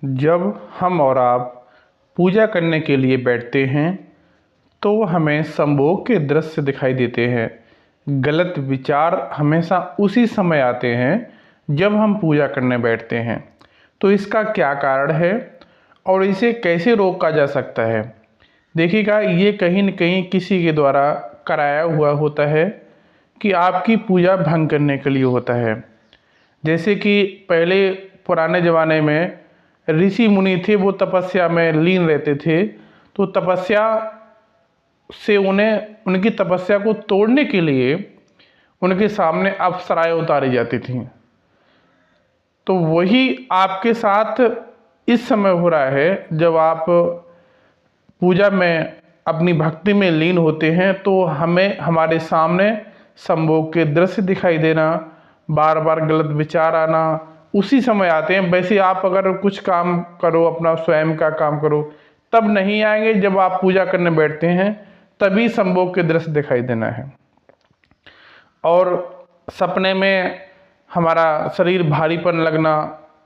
जब हम और आप पूजा करने के लिए बैठते हैं तो हमें संभोग के दृश्य दिखाई देते हैं। गलत विचार हमेशा उसी समय आते हैं जब हम पूजा करने बैठते हैं। तो इसका क्या कारण है और इसे कैसे रोका जा सकता है? देखिएगा, ये कहीं न कहीं किसी के द्वारा कराया हुआ होता है कि आपकी पूजा भंग करने के लिए होता है। जैसे कि पहले पुराने ज़माने में ऋषि मुनि थे, वो तपस्या में लीन रहते थे, तो तपस्या से उन्हें उनकी तपस्या को तोड़ने के लिए उनके सामने अप्सराएं उतारी जाती थीं। तो वही आपके साथ इस समय हो रहा है। जब आप पूजा में अपनी भक्ति में लीन होते हैं तो हमें हमारे सामने संभोग के दृश्य दिखाई देना, बार बार गलत विचार आना उसी समय आते हैं। वैसे आप अगर कुछ काम करो, अपना स्वयं का काम करो, तब नहीं आएंगे। जब आप पूजा करने बैठते हैं तभी संभोग के दृश्य दिखाई देना है। और सपने में हमारा शरीर भारीपन लगना,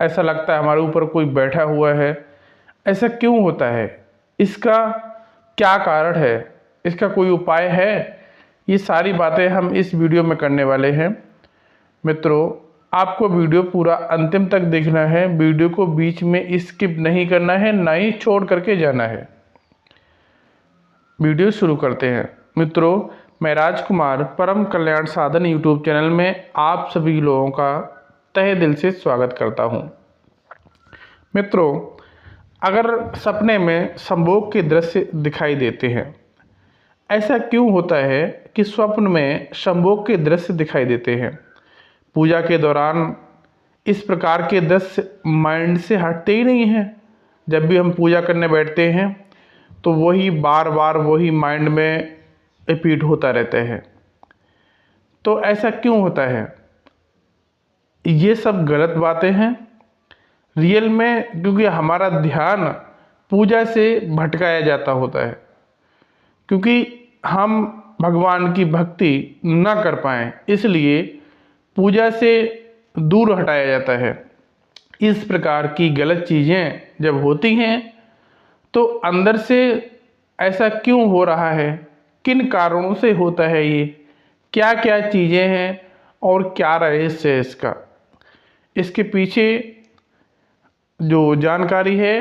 ऐसा लगता है हमारे ऊपर कोई बैठा हुआ है। ऐसा क्यों होता है? इसका क्या कारण है? इसका कोई उपाय है? ये सारी बातें हम इस वीडियो में करने वाले हैं। मित्रों, आपको वीडियो पूरा अंतिम तक देखना है। वीडियो को बीच में स्किप नहीं करना है, ना ही छोड़ करके जाना है। वीडियो शुरू करते हैं। मित्रों, मैं राजकुमार परम कल्याण साधन यूट्यूब चैनल में आप सभी लोगों का तहे दिल से स्वागत करता हूं। मित्रों, अगर सपने में संभोग के दृश्य दिखाई देते हैं, ऐसा क्यों होता है कि स्वप्न में संभोग के दृश्य दिखाई देते हैं? पूजा के दौरान इस प्रकार के दृश्य माइंड से हटते ही नहीं हैं। जब भी हम पूजा करने बैठते हैं तो वही बार बार वही माइंड में रिपीट होता रहता है। तो ऐसा क्यों होता है? ये सब गलत बातें हैं रियल में, क्योंकि हमारा ध्यान पूजा से भटकाया जाता होता है, क्योंकि हम भगवान की भक्ति न कर पाएँ, इसलिए पूजा से दूर हटाया जाता है। इस प्रकार की गलत चीज़ें जब होती हैं तो अंदर से ऐसा क्यों हो रहा है? किन कारणों से होता है ये? क्या क्या चीज़ें हैं और क्या रहस्य है इसका? इसके पीछे जो जानकारी है,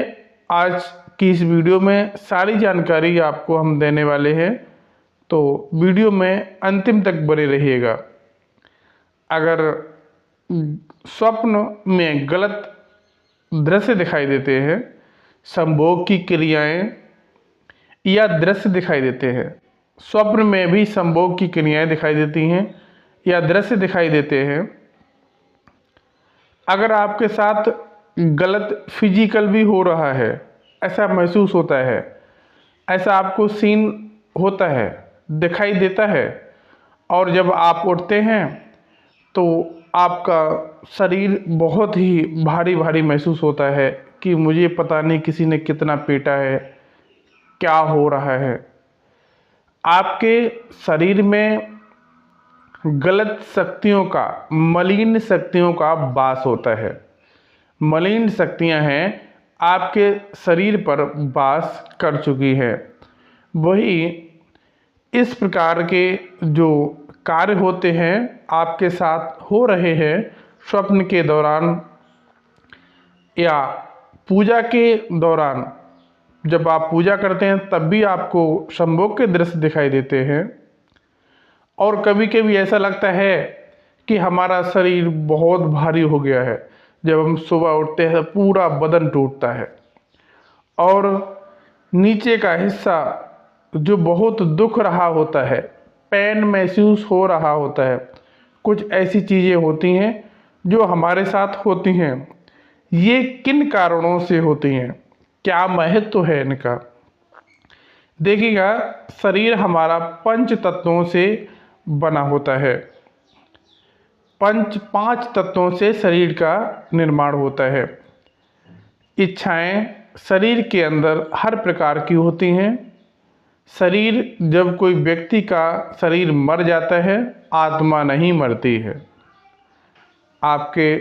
आज की इस वीडियो में सारी जानकारी आपको हम देने वाले हैं। तो वीडियो में अंतिम तक बने रहिएगा। अगर स्वप्न में गलत दृश्य दिखाई देते हैं, संभोग की क्रियाएं या दृश्य दिखाई देते हैं, स्वप्न में भी संभोग की क्रियाएं दिखाई देती हैं या दृश्य दिखाई देते हैं। अगर आपके साथ गलत फिजिकल भी हो रहा है, ऐसा महसूस होता है, ऐसा आपको सीन होता है, दिखाई देता है, और जब आप उठते हैं तो आपका शरीर बहुत ही भारी भारी महसूस होता है कि मुझे पता नहीं किसी ने कितना पीटा है, क्या हो रहा है। आपके शरीर में गलत शक्तियों का, मलिन शक्तियों का वास होता है। मलिन शक्तियां हैं आपके शरीर पर वास कर चुकी है। वही इस प्रकार के जो कार्य होते हैं आपके साथ हो रहे हैं स्वप्न के दौरान या पूजा के दौरान। जब आप पूजा करते हैं तब भी आपको संभोग के दृश्य दिखाई देते हैं। और कभी कभी ऐसा लगता है कि हमारा शरीर बहुत भारी हो गया है। जब हम सुबह उठते हैं पूरा बदन टूटता है और नीचे का हिस्सा जो बहुत दुख रहा होता है, पेन महसूस हो रहा होता है। कुछ ऐसी चीज़ें होती हैं जो हमारे साथ होती हैं। ये किन कारणों से होती हैं? क्या महत्व है इनका? देखिएगा, शरीर हमारा पंच तत्वों से बना होता है। पांच तत्वों से शरीर का निर्माण होता है। इच्छाएं शरीर के अंदर हर प्रकार की होती हैं। शरीर, जब कोई व्यक्ति का शरीर मर जाता है, आत्मा नहीं मरती है। आपके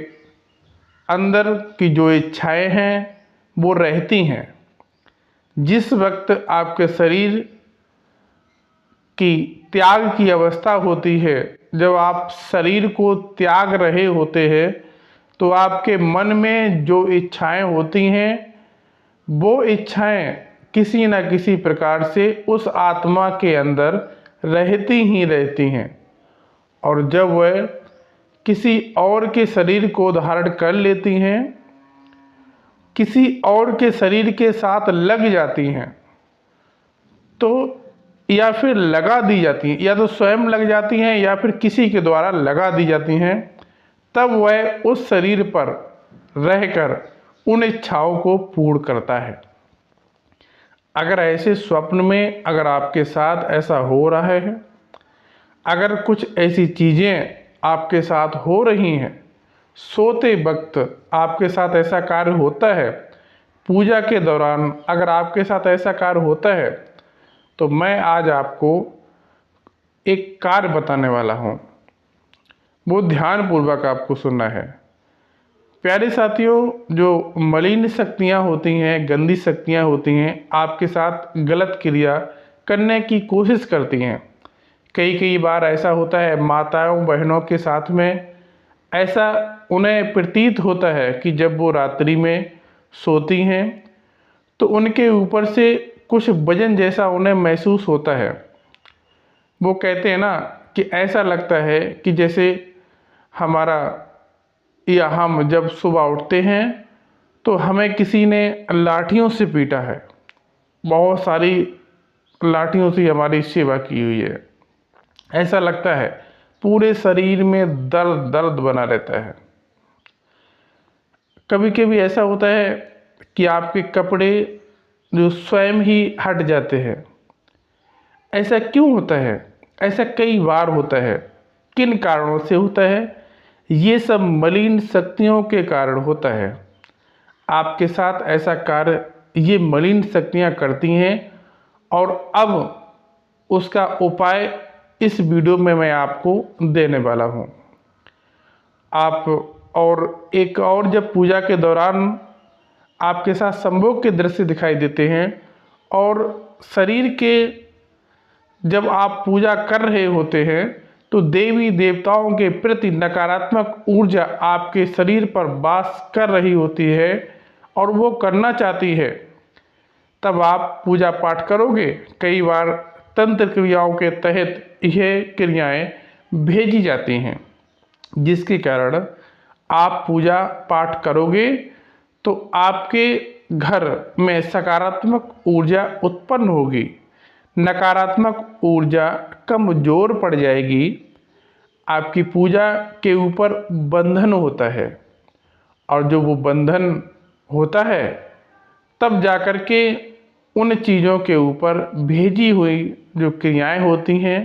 अंदर की जो इच्छाएं हैं वो रहती हैं। जिस वक्त आपके शरीर की त्याग की अवस्था होती है, जब आप शरीर को त्याग रहे होते हैं, तो आपके मन में जो इच्छाएं होती हैं वो इच्छाएं किसी न किसी प्रकार से उस आत्मा के अंदर रहती ही रहती हैं। और जब वह किसी और के शरीर को धारण कर लेती हैं, किसी और के शरीर के साथ लग जाती हैं, तो या फिर लगा दी जाती हैं, या तो स्वयं लग जाती हैं या फिर किसी के द्वारा लगा दी जाती हैं, तब वह उस शरीर पर रहकर उन इच्छाओं को पूर्ण करता है। अगर ऐसे स्वप्न में अगर आपके साथ ऐसा हो रहा है, अगर कुछ ऐसी चीज़ें आपके साथ हो रही हैं, सोते वक्त आपके साथ ऐसा कार्य होता है, पूजा के दौरान अगर आपके साथ ऐसा कार्य होता है, तो मैं आज आपको एक कार्य बताने वाला हूँ। वो ध्यानपूर्वक आपको सुनना है। प्यारे साथियों, जो मलिन शक्तियाँ होती हैं, गंदी शक्तियाँ होती हैं, आपके साथ गलत क्रिया करने की कोशिश करती हैं। कई बार ऐसा होता है, माताओं बहनों के साथ में ऐसा उन्हें प्रतीत होता है कि जब वो रात्रि में सोती हैं तो उनके ऊपर से कुछ वजन जैसा उन्हें महसूस होता है। वो कहते हैं ना कि ऐसा लगता है कि जैसे हमारा या हम जब सुबह उठते हैं तो हमें किसी ने लाठियों से पीटा है, बहुत सारी लाठियों से हमारी सेवा की हुई है। ऐसा लगता है पूरे शरीर में दर्द दर्द बना रहता है। कभी कभी ऐसा होता है कि आपके कपड़े जो स्वयं ही हट जाते हैं। ऐसा क्यों होता है? ऐसा कई बार होता है। किन कारणों से होता है? ये सब मलिन शक्तियों के कारण होता है। आपके साथ ऐसा कार्य ये मलिन शक्तियाँ करती हैं, और अब उसका उपाय इस वीडियो में मैं आपको देने वाला हूँ। आप और एक और जब पूजा के दौरान आपके साथ संभोग के दृश्य दिखाई देते हैं, और शरीर के जब आप पूजा कर रहे होते हैं तो देवी देवताओं के प्रति नकारात्मक ऊर्जा आपके शरीर पर वास कर रही होती है और वो करना चाहती है, तब आप पूजा पाठ करोगे। कई बार तंत्र क्रियाओं के तहत यह क्रियाएं भेजी जाती हैं, जिसके कारण आप पूजा पाठ करोगे तो आपके घर में सकारात्मक ऊर्जा उत्पन्न होगी, नकारात्मक ऊर्जा कमजोर पड़ जाएगी। आपकी पूजा के ऊपर बंधन होता है, और जो वो बंधन होता है तब जाकर के उन चीज़ों के ऊपर भेजी हुई जो क्रियाएं होती हैं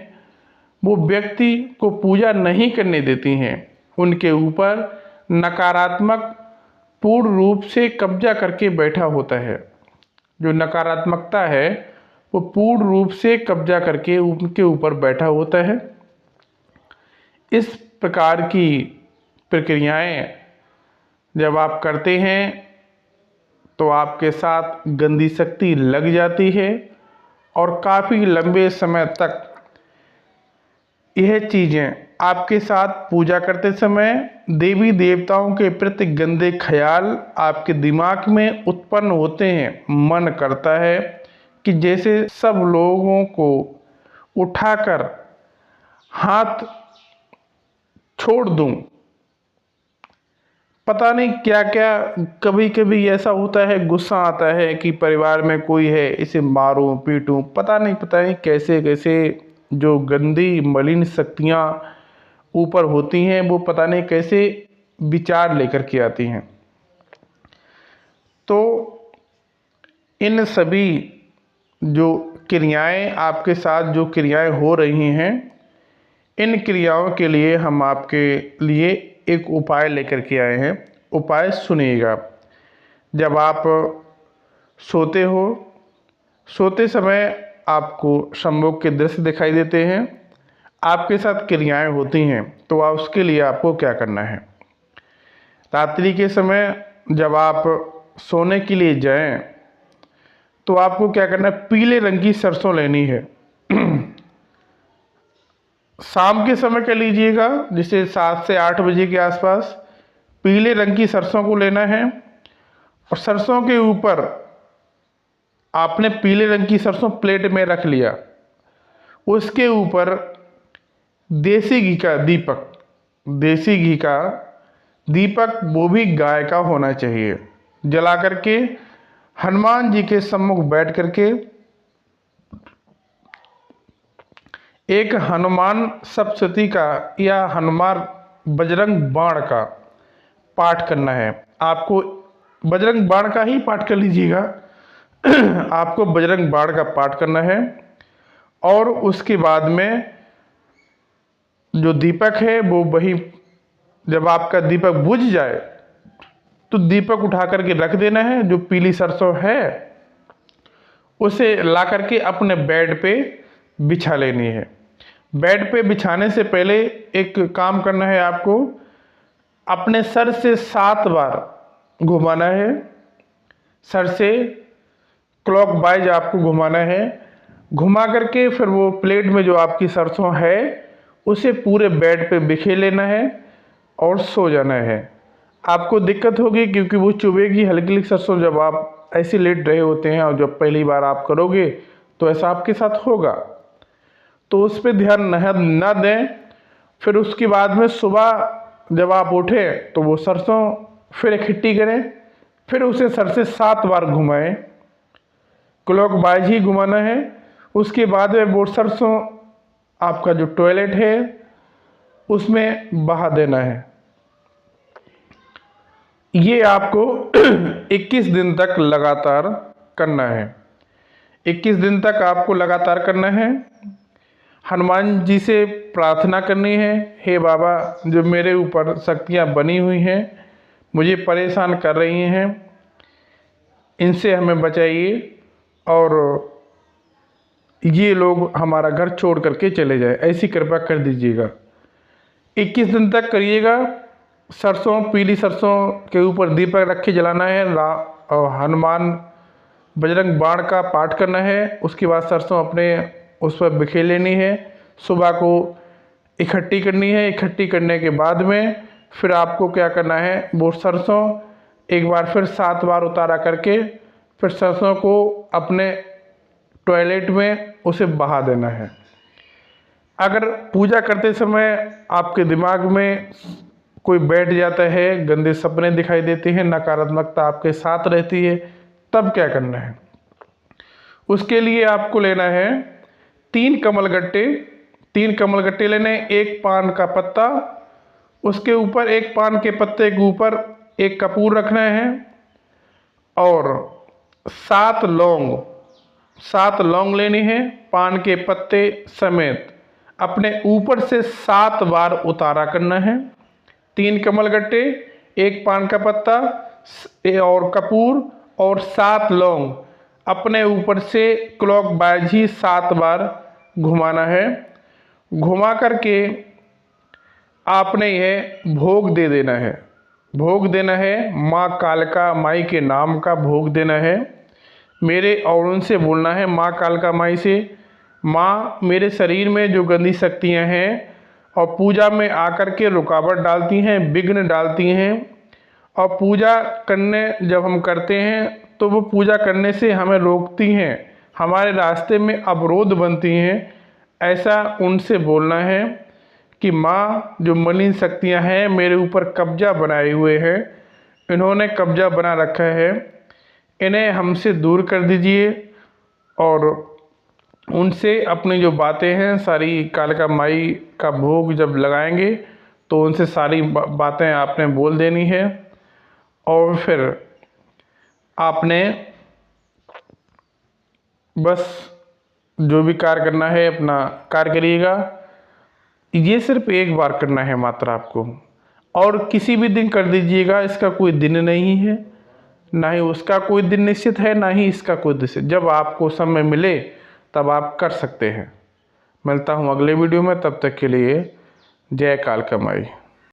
वो व्यक्ति को पूजा नहीं करने देती हैं। उनके ऊपर नकारात्मक पूर्ण रूप से कब्जा करके बैठा होता है। जो नकारात्मकता है वो पूर्ण रूप से कब्जा करके उनके ऊपर बैठा होता है। इस प्रकार की प्रक्रियाएं जब आप करते हैं तो आपके साथ गंदी शक्ति लग जाती है, और काफ़ी लंबे समय तक यह चीज़ें आपके साथ पूजा करते समय देवी देवताओं के प्रति गंदे ख्याल आपके दिमाग में उत्पन्न होते हैं। मन करता है कि जैसे सब लोगों को उठाकर हाथ छोड़ दूं। पता नहीं क्या क्या, कभी कभी ऐसा होता है, गुस्सा आता है कि परिवार में कोई है, इसे मारूं पीटूं। पता नहीं कैसे कैसे जो गंदी मलिन शक्तियाँ ऊपर होती हैं वो पता नहीं कैसे विचार लेकर के आती हैं। तो इन सभी जो क्रियाएं आपके साथ जो क्रियाएं हो रही हैं, इन क्रियाओं के लिए हम आपके लिए एक उपाय लेकर के आए हैं। उपाय सुनिएगा। जब आप सोते हो, सोते समय आपको संभोग के दृश्य दिखाई देते हैं, आपके साथ क्रियाएं होती हैं, तो उसके लिए आपको क्या करना है? रात्रि के समय जब आप सोने के लिए जाएं तो आपको क्या करना है, पीले रंग की सरसों लेनी है। शाम के समय कर लीजिएगा, जैसे 7 से 8 बजे के आसपास पीले रंग की सरसों को लेना है। और सरसों के ऊपर आपने पीले रंग की सरसों प्लेट में रख लिया, उसके ऊपर देसी घी का दीपक, देसी घी का दीपक वो भी गाय का होना चाहिए, जला करके हनुमान जी के सम्मुख बैठ करके एक हनुमान सप्तशती का या हनुमान बजरंग बाण का पाठ करना है। आपको बजरंग बाण का ही पाठ कर लीजिएगा। आपको बजरंग बाण का पाठ करना है और उसके बाद में जो दीपक है वो वही, जब आपका दीपक बुझ जाए तो दीपक उठा करके रख देना है। जो पीली सरसों है उसे ला करके अपने बेड पे बिछा लेनी है। बेड पे बिछाने से पहले एक काम करना है, आपको अपने सर से 7 बार घुमाना है। सर से क्लॉकवाइज आपको घुमाना है। घुमा करके फिर वो प्लेट में जो आपकी सरसों है उसे पूरे बेड पे बिखेर लेना है और सो जाना है। आपको दिक्कत होगी क्योंकि वो चुभेगी हल्की हल्की सरसों, जब आप ऐसे लेट रहे होते हैं और जब पहली बार आप करोगे तो ऐसा आपके साथ होगा, तो उस पर ध्यान ना दें। फिर उसके बाद में सुबह जब आप उठें तो वो सरसों फिर इकट्ठी करें, फिर उसे सर से 7 बार घुमाएं, क्लॉकवाइज ही घुमाना है। उसके बाद में वो सरसों आपका जो टॉयलेट है उसमें बहा देना है। ये आपको 21 दिन तक लगातार करना है। 21 दिन तक आपको लगातार करना है। हनुमान जी से प्रार्थना करनी है, हे बाबा जो मेरे ऊपर शक्तियाँ बनी हुई हैं, मुझे परेशान कर रही हैं, इनसे हमें बचाइए और ये लोग हमारा घर छोड़ करके चले जाए, ऐसी कृपा कर दीजिएगा। 21 दिन तक करिएगा। सरसों, पीली सरसों के ऊपर दीपक रख के जलाना है और हनुमान बजरंग बाण का पाठ करना है। उसके बाद सरसों अपने उस पर बिखेर लेनी है, सुबह को इकट्ठी करनी है। इकट्ठी करने के बाद में फिर आपको क्या करना है, वो सरसों एक बार फिर 7 बार उतारा करके फिर सरसों को अपने टॉयलेट में उसे बहा देना है। अगर पूजा करते समय आपके दिमाग में कोई बैठ जाता है, गंदे सपने दिखाई देते हैं, नकारात्मकता आपके साथ रहती है, तब क्या करना है, उसके लिए आपको लेना है 3 कमलगट्टे। 3 कमलगट्टे लेने, 1 पान का पत्ता, उसके ऊपर 1 पान के पत्ते के ऊपर 1 कपूर रखना है और 7 लौंग, 7 लौंग लेनी है पान के पत्ते समेत। अपने ऊपर से 7 बार उतारा करना है। 3 कमलगट्टे, 1 पान का पत्ता और कपूर और 7 लौंग अपने ऊपर से क्लॉकवाइज ही 7 बार घुमाना है। घुमा करके आपने यह भोग दे देना है। भोग देना है माँ कालका माई के नाम का भोग देना है। मेरे और उनसे बोलना है माँ कालका माई से, माँ मेरे शरीर में जो गंदी शक्तियाँ हैं और पूजा में आकर के रुकावट डालती हैं, विघ्न डालती हैं, और पूजा करने जब हम करते हैं तो वो पूजा करने से हमें रोकती हैं, हमारे रास्ते में अवरोध बनती हैं, ऐसा उनसे बोलना है कि माँ जो मलिन शक्तियाँ हैं मेरे ऊपर कब्जा बनाए हुए हैं, इन्होंने कब्जा बना रखा है, इन्हें हमसे दूर कर दीजिए। और उनसे अपनी जो बातें हैं सारी, कालका माई का भोग जब लगाएंगे तो उनसे सारी बातें आपने बोल देनी है। और फिर आपने बस जो भी कार्य करना है अपना कार्य करिएगा। ये सिर्फ एक बार करना है मात्र आपको, और किसी भी दिन कर दीजिएगा। इसका कोई दिन नहीं है, ना ही उसका कोई दिन निश्चित है, ना ही इसका कोई निश्चित। जब आपको समय मिले तब आप कर सकते हैं। मिलता हूँ अगले वीडियो में, तब तक के लिए जय कालका माई।